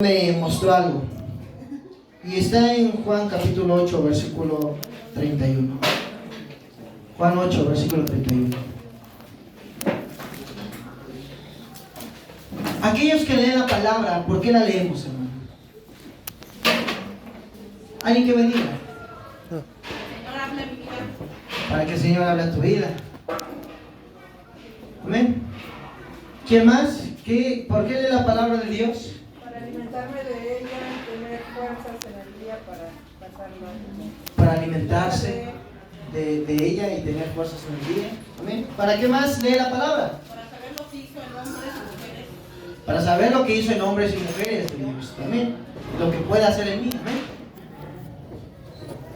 Me mostró algo y está en Juan capítulo 8 versículo 31. Juan 8 versículo 31. Aquellos que leen la palabra, ¿por qué la leemos, hermano? ¿Alguien que me diga? Señor, habla mi vida. Para que el Señor hable a tu vida. Amén. ¿Quién más? ¿Por qué lee la palabra de Dios? Para alimentarme de ella y tener fuerzas en el día para pasarlo. Para alimentarse de ella y tener fuerzas en el día. Amén. ¿Para qué más lee la palabra? Para saber lo que hizo en hombres y mujeres. Para saber lo que hizo en hombres y mujeres de Dios. Amén. Lo que puede hacer en mí. Amén.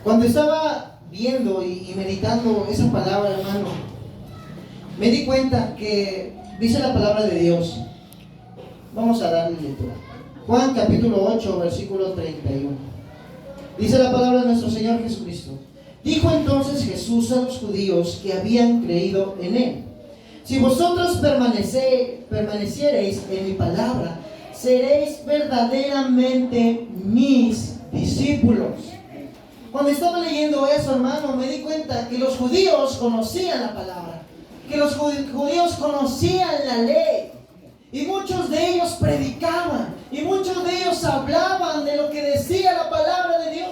Cuando estaba viendo y meditando esa palabra, hermano, me di cuenta que dice la palabra de Dios. Vamos a darle lectura. Juan capítulo 8, versículo 31. Dice la palabra de nuestro Señor Jesucristo. Dijo entonces Jesús a los judíos que habían creído en Él: si vosotros permaneciereis en mi palabra, seréis verdaderamente mis discípulos. Cuando estaba leyendo eso, hermano, me di cuenta que los judíos conocían la palabra, que los judíos conocían la ley. Y muchos de ellos predicaban, y muchos de ellos hablaban de lo que decía la palabra de Dios.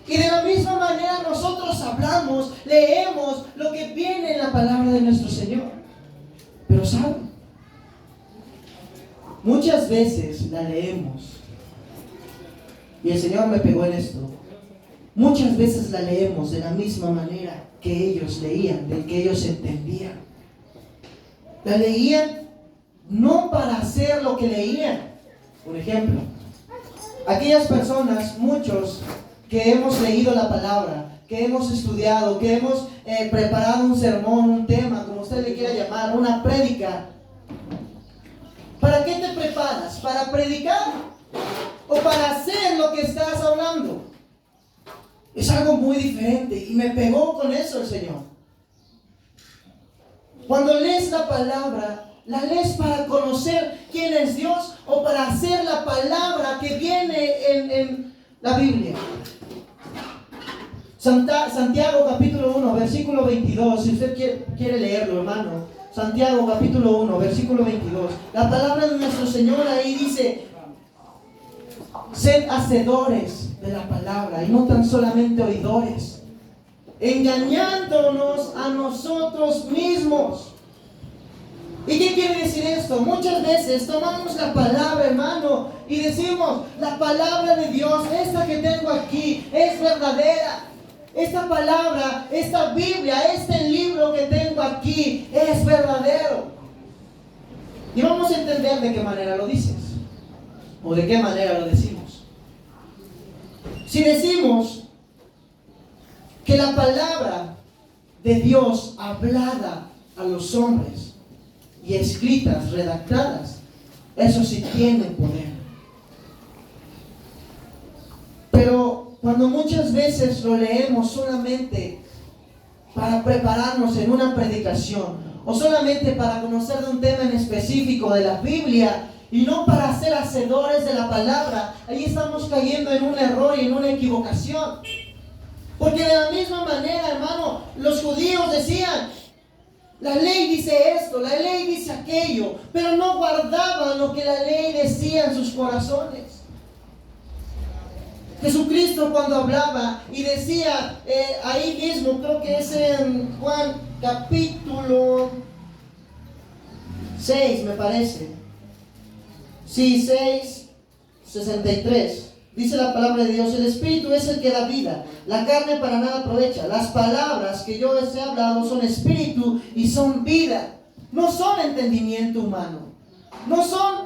Y de la misma manera nosotros hablamos, leemos lo que viene en la palabra de nuestro Señor. Pero ¿saben? Muchas veces la leemos, y el Señor me pegó en esto. Muchas veces la leemos de la misma manera que ellos leían, de que ellos entendían. La leían no para hacer lo que leían. Por ejemplo, aquellas personas, muchos que hemos leído la palabra, que hemos estudiado, que hemos preparado un sermón, un tema, como usted le quiera llamar, una prédica. ¿Para qué te preparas? ¿Para predicar o para hacer lo que estás hablando? Es algo muy diferente y me pegó con eso el Señor. Cuando lees la palabra, ¿la lees para conocer quién es Dios o para hacer la palabra que viene en la Biblia? Santiago capítulo 1, versículo 22, si usted quiere leerlo, hermano. Santiago capítulo 1, versículo 22. La palabra de nuestro Señor ahí dice: sed hacedores de la palabra y no tan solamente oidores, engañándonos a nosotros mismos. ¿Y qué quiere decir esto? Muchas veces tomamos la palabra, hermano, y decimos: la palabra de Dios, esta que tengo aquí, es verdadera. Esta palabra, esta Biblia, este libro que tengo aquí, es verdadero. Y vamos a entender de qué manera lo dices, o de qué manera lo decimos. Si decimos que la palabra de Dios hablada a los hombres y escritas, redactadas, eso sí tiene poder. Pero cuando muchas veces lo leemos solamente para prepararnos en una predicación, o solamente para conocer de un tema en específico de la Biblia, y no para ser hacedores de la palabra, ahí estamos cayendo en un error y en una equivocación. Porque de la misma manera, hermano, los judíos decían: la ley dice esto, la ley dice aquello, pero no guardaban lo que la ley decía en sus corazones. Jesucristo, cuando hablaba y decía ahí mismo, creo que es en Juan capítulo 6, me parece. Sí, 6, 63. Dice la palabra de Dios: el Espíritu es el que da vida, la carne para nada aprovecha. Las palabras que yo les he hablado son espíritu y son vida. No son entendimiento humano. No son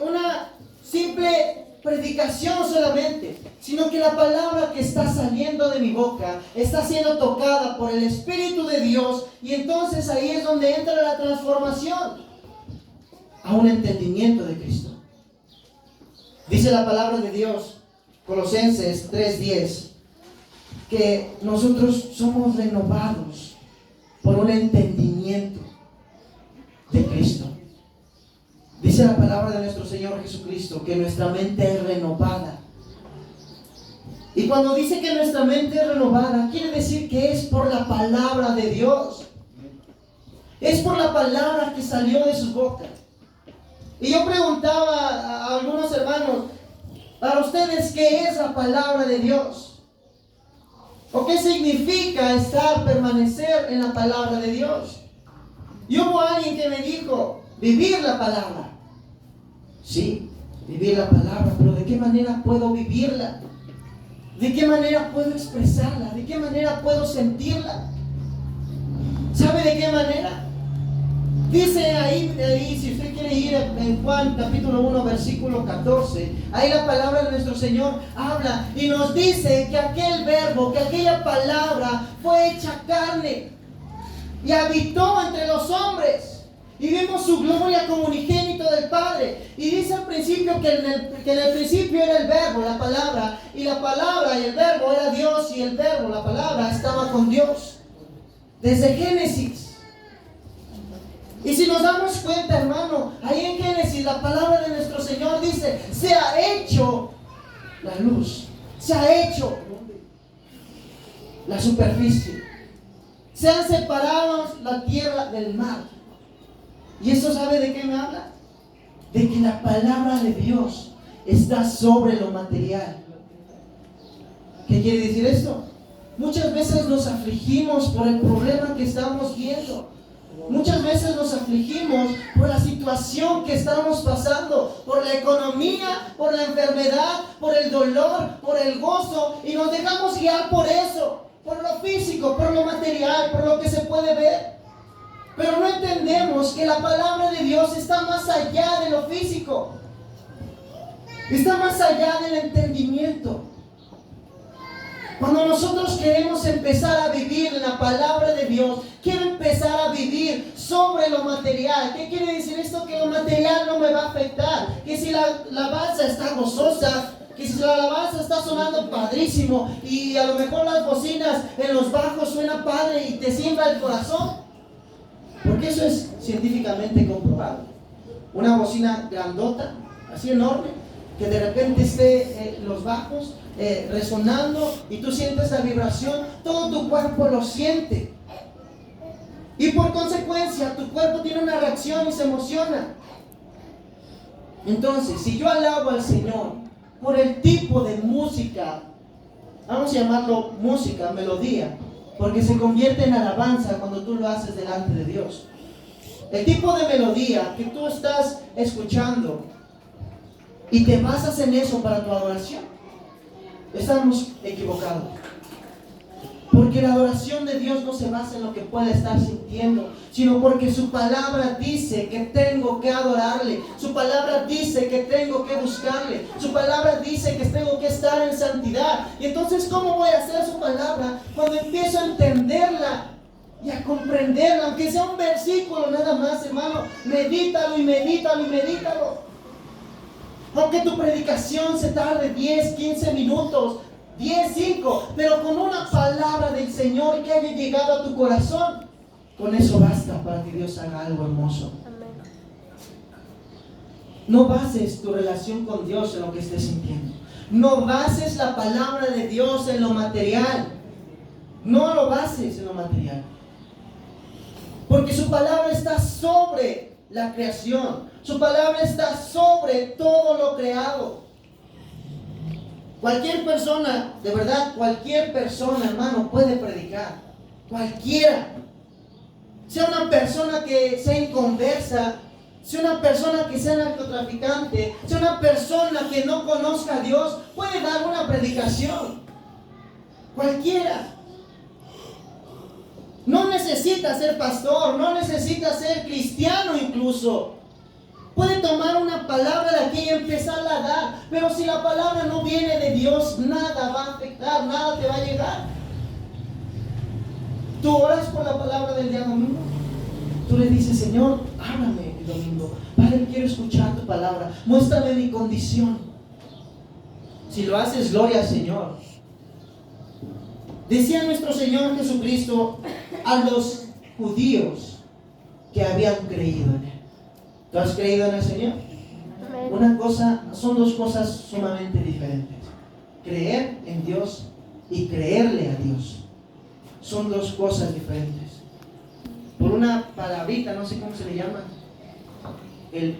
una simple predicación solamente, sino que la palabra que está saliendo de mi boca está siendo tocada por el Espíritu de Dios, y entonces ahí es donde entra la transformación a un entendimiento de Cristo. Dice la palabra de Dios, Colosenses 3:10, que nosotros somos renovados por un entendimiento de Cristo. Dice Dice la palabra de nuestro Señor Jesucristo que nuestra mente es renovada. Y cuando dice que nuestra mente es renovada, quiere decir que es por la palabra de Dios. Es por la palabra que salió de su boca. Y yo preguntaba a algunos hermanos, para ustedes, ¿qué es la palabra de Dios? ¿O qué significa permanecer en la palabra de Dios? Y hubo alguien que me dijo, vivir la palabra. Sí, vivir la palabra, pero ¿de qué manera puedo vivirla? ¿De qué manera puedo expresarla? ¿De qué manera puedo sentirla? ¿Sabe de qué manera? Dice ahí, si usted quiere ir en Juan capítulo 1 versículo 14, ahí la palabra de nuestro Señor habla y nos dice que aquel verbo, que aquella palabra fue hecha carne y habitó entre los hombres. Y vimos su gloria como unigénito del Padre. Y dice al principio que en el principio era el verbo, la palabra. Y la palabra y el verbo era Dios. Y el verbo, la palabra, estaba con Dios. Desde Génesis. Y si nos damos cuenta, hermano, ahí en Génesis la palabra de nuestro Señor dice, se ha hecho la luz. Se ha hecho la superficie. Se han separado la tierra del mar. ¿Y eso sabe de qué me habla? De que la palabra de Dios está sobre lo material. ¿Qué quiere decir esto? Muchas veces nos afligimos por el problema que estamos viendo. Muchas veces nos afligimos por la situación que estamos pasando, por la economía, por la enfermedad, por el dolor, por el gozo, y nos dejamos guiar por eso, por lo físico, por lo material, por lo que se puede ver. Pero no entendemos que la palabra de Dios está más allá de lo físico. Está más allá del entendimiento. Cuando nosotros queremos empezar a vivir en la palabra de Dios, quiero empezar a vivir sobre lo material. ¿Qué quiere decir esto? Que lo material no me va a afectar. Que si la alabanza está gozosa, que si la alabanza está sonando padrísimo y a lo mejor las bocinas en los bajos suenan padre y te siembra el corazón. Porque eso es científicamente comprobado. Una bocina grandota, así enorme, que de repente esté los bajos resonando y tú sientes la vibración, todo tu cuerpo lo siente. Y por consecuencia, tu cuerpo tiene una reacción y se emociona. Entonces, si yo alabo al Señor por el tipo de música, vamos a llamarlo música, melodía, porque se convierte en alabanza cuando tú lo haces delante de Dios. El tipo de melodía que tú estás escuchando y te basas en eso para tu adoración, estamos equivocados. Porque la adoración de Dios no se basa en lo que pueda estar sintiendo, sino porque su palabra dice que tengo que adorarle. Su palabra dice que tengo que buscarle. Su palabra dice que tengo que estar en santidad. Y entonces, ¿cómo voy a hacer su palabra? Cuando empiezo a entenderla y a comprenderla, aunque sea un versículo nada más, hermano, medítalo y medítalo y medítalo. Aunque tu predicación se tarde 10, 15 minutos, 10, 5, pero con una palabra del Señor que haya llegado a tu corazón, con eso basta para que Dios haga algo hermoso. No bases tu relación con Dios en lo que estés sintiendo. No bases la palabra de Dios en lo material. No lo bases en lo material. Porque su palabra está sobre la creación. Su palabra está sobre todo lo creado. Cualquier persona, de verdad, cualquier persona, hermano, puede predicar. Cualquiera. Sea una persona que sea inconversa, sea una persona que sea narcotraficante, sea una persona que no conozca a Dios, puede dar una predicación. Cualquiera. No necesita ser pastor, no necesita ser cristiano incluso. Puede tomar una palabra de aquí y empezarla a dar. Pero si la palabra no viene de Dios, nada va a afectar, nada te va a llegar. Tú oras por la palabra del día domingo. Tú le dices, Señor, háblame el domingo. Padre, quiero escuchar tu palabra. Muéstrame mi condición. Si lo haces, gloria al Señor. Decía nuestro Señor Jesucristo a los judíos que habían creído en Él. ¿Tú has creído en el Señor? Son dos cosas sumamente diferentes. Creer en Dios y creerle a Dios. Son dos cosas diferentes. Por una palabrita, no sé cómo se le llama. El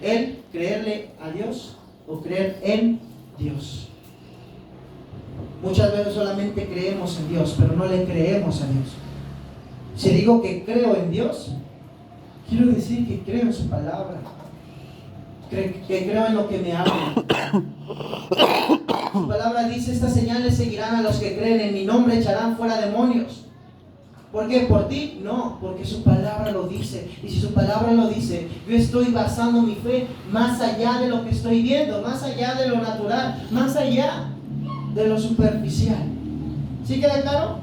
creerle a Dios o creer en Dios. Muchas veces solamente creemos en Dios, pero no le creemos a Dios. Si digo que creo en Dios, quiero decir que creo en su palabra, que creo en lo que me habla. Su palabra dice: estas señales seguirán a los que creen, en mi nombre echarán fuera demonios. ¿Por qué? ¿Por ti? No, porque su palabra lo dice. Y si su palabra lo dice, yo estoy basando mi fe más allá de lo que estoy viendo, más allá de lo natural, más allá de lo superficial. ¿Sí queda claro?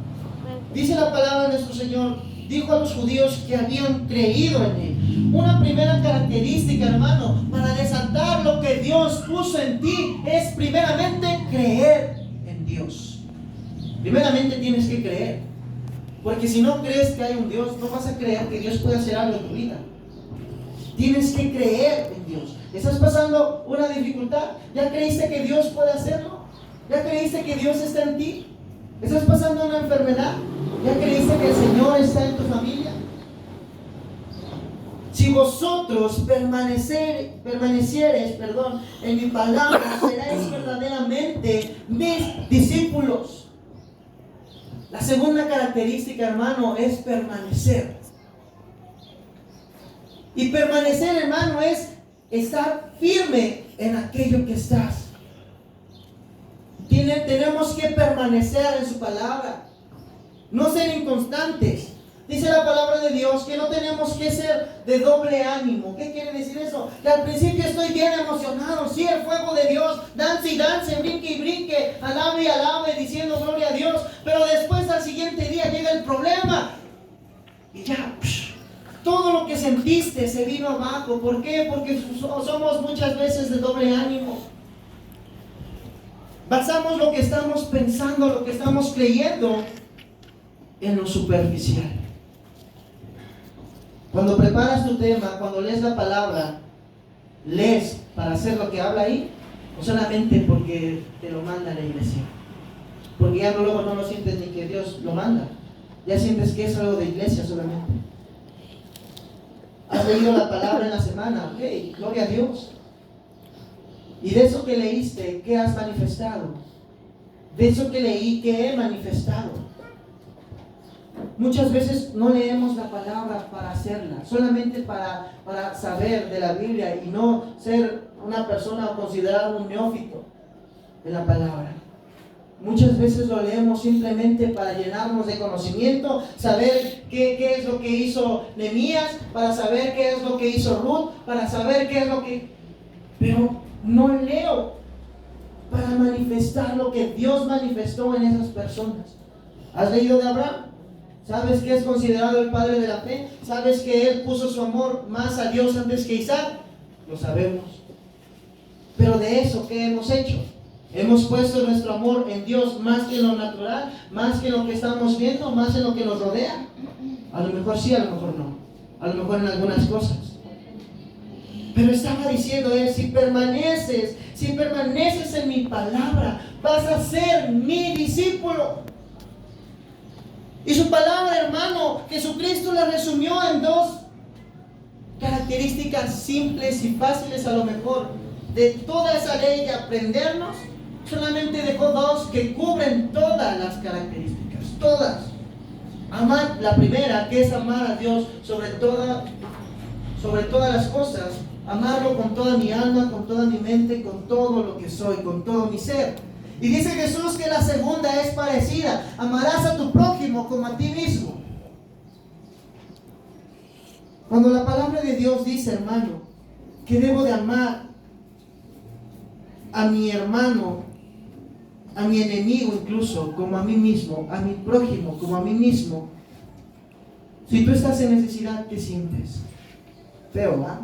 Dice la palabra de nuestro Señor, dijo a los judíos que habían creído en Él. Una primera característica, hermano, para desatar lo que Dios puso en ti es primeramente creer en Dios. Primeramente tienes que creer. Porque si no crees que hay un Dios, no vas a creer que Dios puede hacer algo en tu vida. Tienes que creer en Dios. ¿Estás pasando una dificultad? ¿Ya creíste que Dios puede hacerlo? ¿Ya creíste que Dios está en ti? ¿Estás pasando una enfermedad? ¿Ya creíste que el Señor está en tu familia? Si vosotros permaneciereis en mi palabra, seréis verdaderamente mis discípulos. La segunda característica, hermano, es permanecer. Y permanecer, hermano, es estar firme en aquello que estás. Tenemos que permanecer en su palabra. No ser inconstantes. Dice la palabra de Dios que no tenemos que ser de doble ánimo. ¿Qué quiere decir eso? Que al principio estoy bien emocionado, sí, el fuego de Dios, dance y dance, brinque y brinque, alabe y alabe, diciendo gloria a Dios. Pero después al siguiente día llega el problema y ya, todo lo que sentiste se vino abajo. ¿Por qué? Porque somos muchas veces de doble ánimo. Basamos lo que estamos pensando, lo que estamos creyendo en lo superficial. Cuando preparas tu tema, cuando lees la palabra, lees para hacer lo que habla ahí, o solamente porque te lo manda la iglesia. Porque ya luego no lo sientes ni que Dios lo manda, ya sientes que es algo de iglesia solamente. Has leído la palabra en la semana, ok, gloria a Dios. Y de eso que leíste, ¿qué has manifestado? De eso que leí, ¿qué he manifestado? Muchas veces no leemos la palabra para hacerla, solamente para saber de la Biblia y no ser una persona o considerado un neófito de la palabra. Muchas veces lo leemos simplemente para llenarnos de conocimiento, saber qué es lo que hizo Nehemías, para saber qué es lo que hizo Ruth, para saber qué es lo que... Pero no leo para manifestar lo que Dios manifestó en esas personas. ¿Has leído de Abraham? ¿Sabes que es considerado el padre de la fe? ¿Sabes que él puso su amor más a Dios antes que Isaac? Lo sabemos. Pero de eso, ¿qué hemos hecho? Hemos puesto nuestro amor en Dios más que en lo natural, más que en lo que estamos viendo, más en lo que nos rodea. A lo mejor sí, a lo mejor no. A lo mejor en algunas cosas. Pero estaba diciendo él, si permaneces en mi palabra, vas a ser mi discípulo. Y su palabra, hermano, Jesucristo la resumió en dos características simples y fáciles a lo mejor. De toda esa ley de aprendernos, solamente dejó dos que cubren todas las características, todas. Amar, la primera, que es amar a Dios sobre todas las cosas. Amarlo con toda mi alma, con toda mi mente, con todo lo que soy, con todo mi ser. Y dice Jesús que la segunda es parecida. Amarás a tu prójimo como a ti mismo. Cuando la palabra de Dios dice, hermano, que debo de amar a mi hermano, a mi enemigo incluso, como a mí mismo, a mi prójimo, como a mí mismo. Si tú estás en necesidad, ¿qué sientes? Feo, ¿verdad?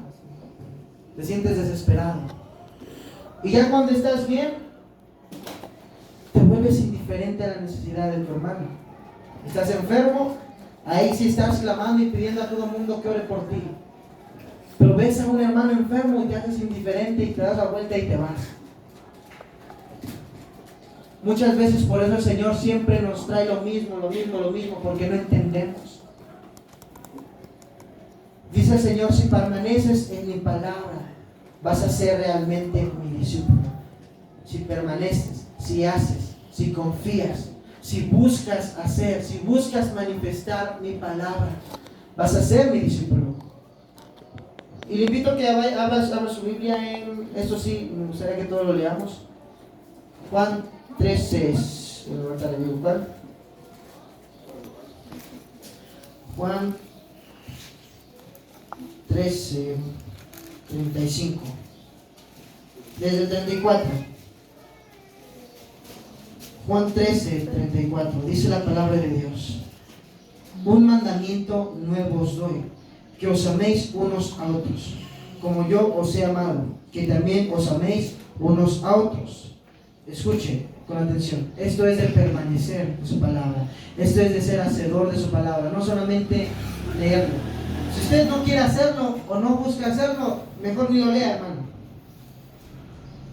Te sientes desesperado. Y ya cuando estás bien, te vuelves indiferente a la necesidad de tu hermano. Estás enfermo, ahí sí estás clamando y pidiendo a todo el mundo que ore por ti. Pero ves a un hermano enfermo y te haces indiferente y te das la vuelta y te vas. Muchas veces por eso el Señor siempre nos trae lo mismo, porque no entendemos. Dice el Señor, si permaneces en mi palabra, vas a ser realmente mi discípulo. Si permaneces, si haces, si confías, si buscas hacer, si buscas manifestar mi palabra, vas a ser mi discípulo. Y le invito a que abra su Biblia en, eso sí, me gustaría que todos lo leamos. Juan 13, Juan 13, 35. Desde el 34. Juan 13, 34. Dice la palabra de Dios: un mandamiento nuevo os doy, que os améis unos a otros, como yo os he amado, que también os améis unos a otros. Escuche con atención. Esto es de permanecer en su palabra. Esto es de ser hacedor de su palabra, no solamente leerlo. Si usted no quiere hacerlo o no busca hacerlo, mejor ni lo lea, hermano.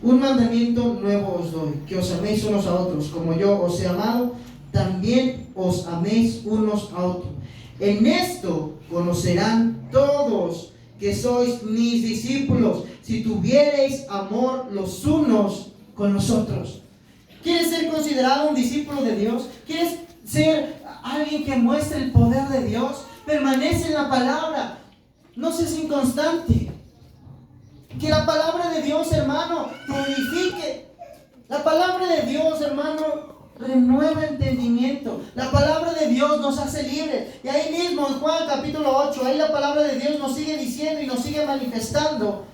Un mandamiento nuevo os doy, que os améis unos a otros, como yo os he amado, también os améis unos a otros. En esto conocerán todos que sois mis discípulos, si tuviereis amor los unos con los otros. ¿Quieres ser considerado un discípulo de Dios? ¿Quieres ser alguien que muestre el poder de Dios? Permanece en la palabra. No seas inconstante. Que la palabra de Dios, hermano, te edifique. La palabra de Dios, hermano, renueva entendimiento. La palabra de Dios nos hace libres. Y ahí mismo en Juan capítulo 8, ahí la palabra de Dios nos sigue diciendo y nos sigue manifestando: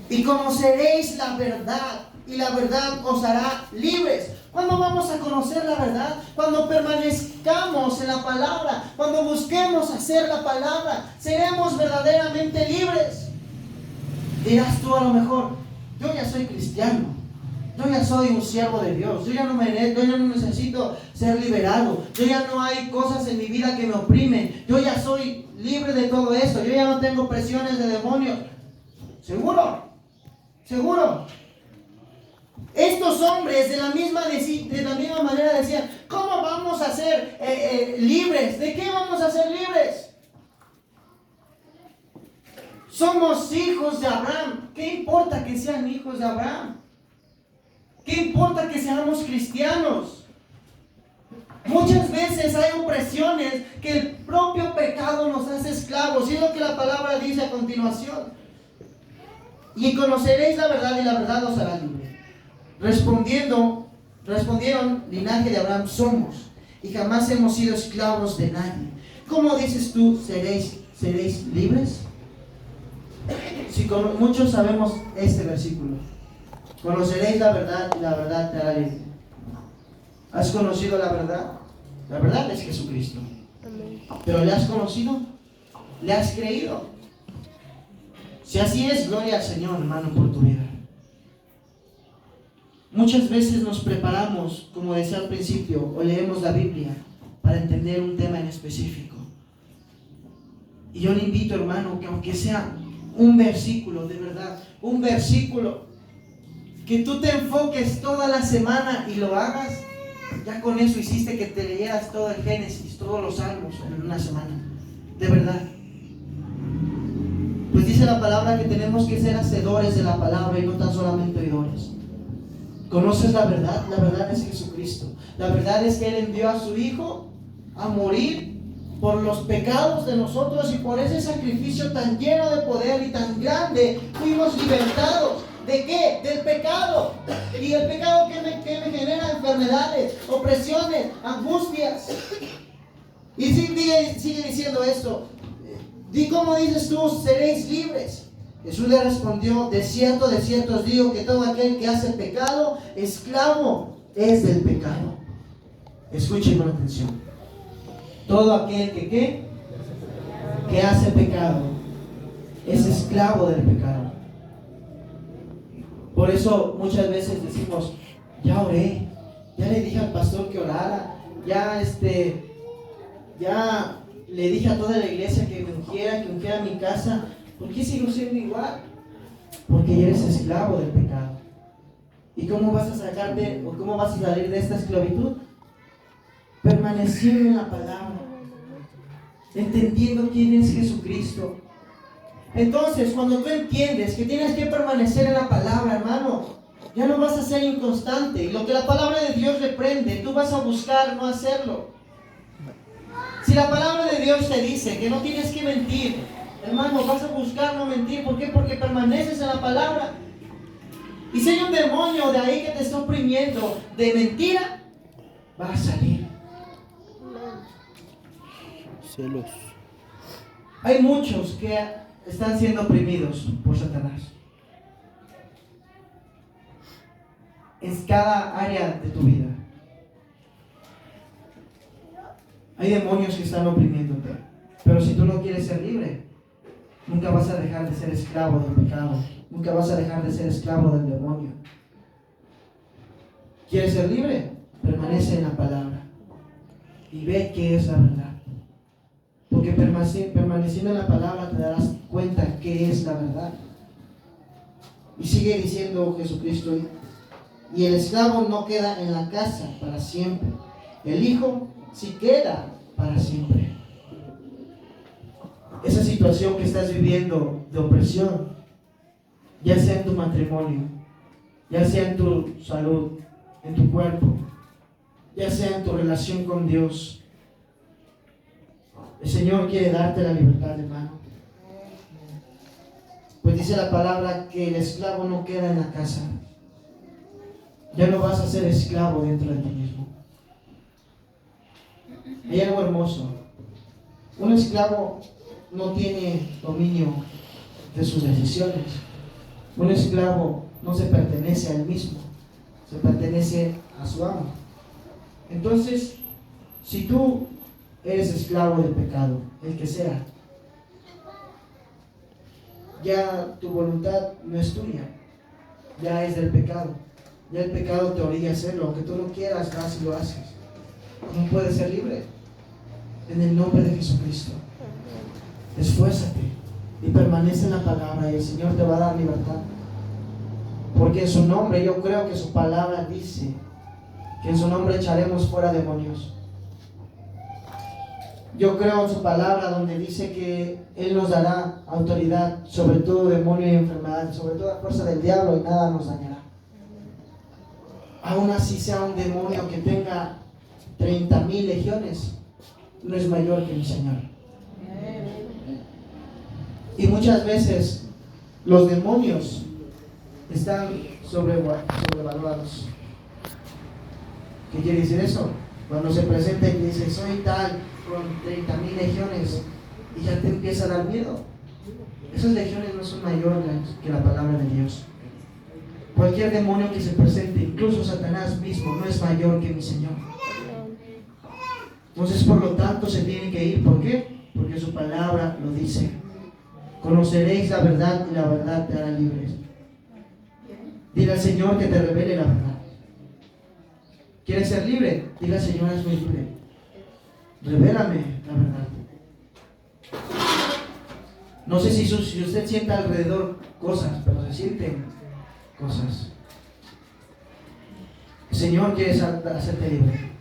y conoceréis la verdad, y la verdad os hará libres. ¿Cuándo vamos a conocer la verdad? Cuando permanezcamos en la palabra, cuando busquemos hacer la palabra, seremos verdaderamente libres. Dirás tú a lo mejor: yo ya soy cristiano, yo ya soy un siervo de Dios, yo ya no necesito ser liberado, yo ya no hay cosas en mi vida que me oprimen, yo ya soy libre de todo esto, yo ya no tengo presiones de demonios. ¿Seguro? ¿Seguro? Estos hombres de la misma manera decían: ¿cómo vamos a ser libres? ¿De qué vamos a ser libres? Somos hijos de Abraham. ¿Qué importa que sean hijos de Abraham? ¿Qué importa que seamos cristianos? Muchas veces hay opresiones que el propio pecado nos hace esclavos, y es lo que la palabra dice a continuación: y conoceréis la verdad, y la verdad os hará libre. Respondieron: linaje de Abraham somos, y jamás hemos sido esclavos de nadie. ¿Cómo dices tú, seréis libres? Si muchos sabemos este versículo: conoceréis la verdad, y la verdad te hará libre. ¿Has conocido la verdad? La verdad es Jesucristo. ¿Pero le has conocido? ¿Le has creído? Si así es, gloria al Señor, hermano, por tu vida. Muchas veces nos preparamos, como decía al principio, o leemos la Biblia para entender un tema en específico. Y yo le invito, hermano, que aunque sea un versículo, de verdad, un versículo, que tú te enfoques toda la semana y lo hagas, ya con eso hiciste que te leyeras todo el Génesis, todos los Salmos en una semana. De verdad. Pues dice la palabra que tenemos que ser hacedores de la palabra y no tan solamente oidores. ¿Conoces la verdad? La verdad es Jesucristo. La verdad es que Él envió a su Hijo a morir por los pecados de nosotros, y por ese sacrificio tan lleno de poder y tan grande fuimos libertados. ¿De qué? Del pecado. Y el pecado que me genera enfermedades, opresiones, angustias. Y sigue diciendo esto: di cómo dices tú, seréis libres. Jesús le respondió: de cierto os digo que todo aquel que hace pecado, esclavo es del pecado. Escuchen con atención. Todo aquel que hace pecado es esclavo del pecado. Por eso muchas veces decimos: ya oré, ya le dije al pastor que orara, ya le dije a toda la iglesia que me ungiera, que ungiera mi casa, ¿por qué sigo siendo igual? Porque eres esclavo del pecado. ¿Y cómo vas a sacarte o cómo vas a salir de esta esclavitud? Permaneciendo en la palabra, entendiendo quién es Jesucristo. Entonces, cuando tú entiendes que tienes que permanecer en la palabra, hermano, ya no vas a ser inconstante. Y lo que la palabra de Dios reprende, tú vas a buscar no hacerlo. Si la palabra de Dios te dice que no tienes que mentir, hermano, vas a buscar no mentir. ¿Por qué? Porque permaneces en la palabra. Y si hay un demonio de ahí que te está oprimiendo de mentira, va a salir. Celos. Hay muchos que están siendo oprimidos por Satanás. En cada área de tu vida. Hay demonios que están oprimiéndote. Pero si tú no quieres ser libre, nunca vas a dejar de ser esclavo del pecado. Nunca vas a dejar de ser esclavo del demonio. ¿Quieres ser libre? Permanece en la palabra. Y ve qué es la verdad. Porque permaneciendo en la palabra te darás cuenta qué es la verdad. Y sigue diciendo Jesucristo, y el esclavo no queda en la casa para siempre. El hijo sí queda para siempre. Esa situación que estás viviendo de opresión, ya sea en tu matrimonio, ya sea en tu salud, en tu cuerpo, ya sea en tu relación con Dios, el Señor quiere darte la libertad, hermano. Pues dice la palabra que el esclavo no queda en la casa. Ya no vas a ser esclavo dentro de ti mismo. Hay algo hermoso. Un esclavo no tiene dominio de sus decisiones. Un esclavo no se pertenece a él mismo, se pertenece a su amo. Entonces, si tú eres esclavo del pecado, el que sea, ya tu voluntad no es tuya, ya es del pecado. Ya el pecado te orilla a hacerlo, aunque tú no quieras, vas y lo haces. ¿Cómo puedes ser libre? En el nombre de Jesucristo. Esfuérzate y permanece en la palabra y el Señor te va a dar libertad. Porque en su nombre, yo creo que su palabra dice que en su nombre echaremos fuera demonios. Yo creo en su palabra donde dice que Él nos dará autoridad sobre todo demonio y enfermedad, sobre toda fuerza del diablo, y nada nos dañará. Aún así sea un demonio que tenga 30,000 legiones, no es mayor que mi Señor. Y muchas veces los demonios están sobrevalorados. ¿Qué quiere decir eso? Cuando se presenta y dice, soy tal, con 30,000 legiones, y ya te empieza a dar miedo. Esas legiones no son mayores que la palabra de Dios. Cualquier demonio que se presente, incluso Satanás mismo, no es mayor que mi Señor. Entonces, por lo tanto, se tiene que ir. ¿Por qué? Porque su palabra lo dice. Conoceréis la verdad y la verdad te hará libres. Dile al Señor que te revele la verdad. ¿Quieres ser libre? Dile al Señor, hazme libre. Revélame la verdad. No sé si usted siente alrededor cosas, pero se sienten cosas. El Señor quiere hacerte libre.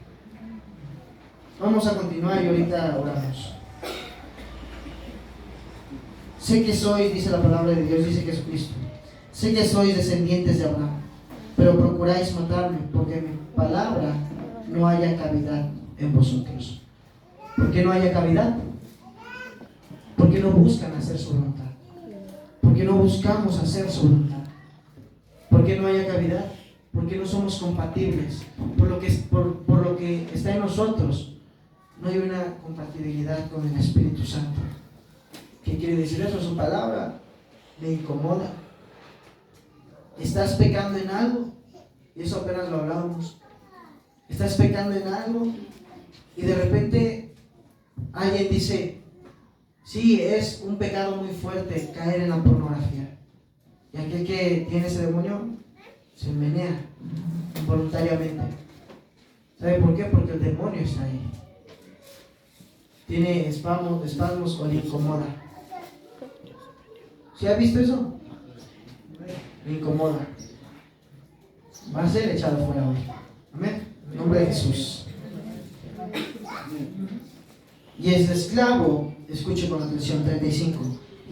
Vamos a continuar y ahorita oramos. Sé que sois, dice la palabra de Dios, dice Jesucristo, sé que sois descendientes de Abraham, pero procuráis matarme, porque mi palabra no haya cavidad en vosotros. ¿Por qué no haya cavidad? Porque no buscan hacer su voluntad. Porque no buscamos hacer su voluntad. ¿Por qué no haya cavidad? Porque no somos compatibles. Por lo que está en nosotros, no hay una compatibilidad con el Espíritu Santo. ¿Qué quiere decir eso? Su palabra me incomoda. ¿Estás pecando en algo? Y eso apenas lo hablábamos. ¿Estás pecando en algo? Y de repente alguien dice, sí, es un pecado muy fuerte caer en la pornografía. Y aquel que tiene ese demonio se menea involuntariamente. ¿Sabe por qué? Porque el demonio está ahí. tiene espasmos o le incomoda. ¿Sí ha visto eso? Le incomoda. Va a ser echado fuera hoy. Amén. En nombre de Jesús. Y el esclavo, escuche con atención, 35.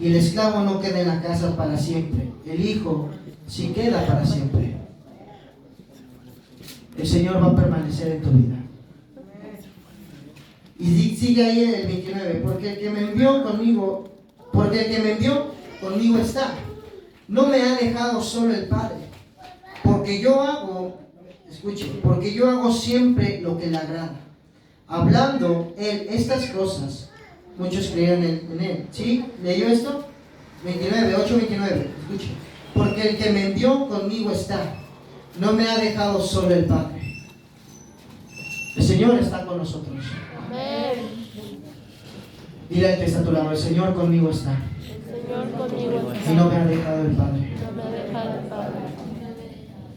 Y el esclavo no queda en la casa para siempre. El hijo sí queda para siempre. El Señor va a permanecer en tu vida. Y sigue ahí en el 29. Porque el que me envió conmigo está. No me ha dejado solo el Padre. Porque yo hago siempre lo que le agrada. Hablando Él estas cosas, muchos creyeron en Él. ¿Sí? ¿Leyó esto? 8:29. Escuche. Porque el que me envió conmigo está. No me ha dejado solo el Padre. El Señor está con nosotros. Amén. Dile al que está a tu lado, el Señor conmigo está. El Señor conmigo está. Y no me ha dejado el Padre. No me ha dejado el Padre.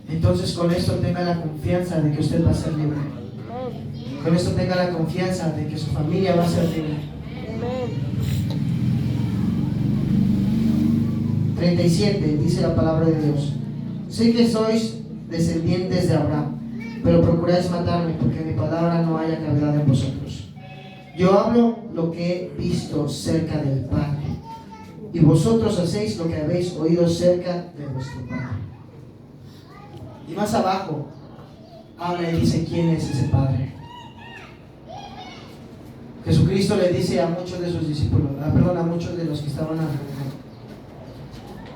Entonces con esto tenga la confianza de que usted va a ser libre. Amén. Con esto tenga la confianza de que su familia va a ser libre. Amén. 37, dice la palabra de Dios. Sé que sois descendientes de Abraham, pero procuráis matarme porque mi palabra no haya cavidad en vosotros. Yo hablo lo que he visto cerca del Padre, y vosotros hacéis lo que habéis oído cerca de vuestro Padre. Y más abajo habla y dice quién es ese Padre. Jesucristo le dice a muchos de sus discípulos, a muchos de los que estaban alrededor,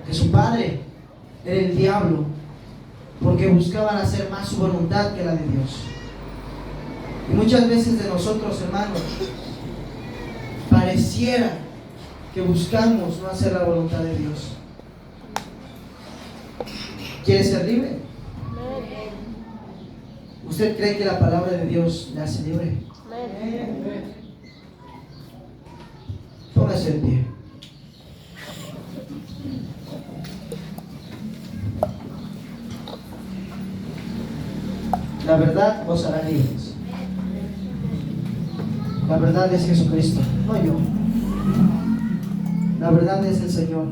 que su padre era el diablo, porque buscaban hacer más su voluntad que la de Dios. Y muchas veces de nosotros, hermanos, pareciera que buscamos no hacer la voluntad de Dios. ¿Quiere ser libre? ¿Usted cree que la palabra de Dios le hace libre? Póngase en pie. La verdad os hará libres. La verdad es Jesucristo, no yo. La verdad es el Señor.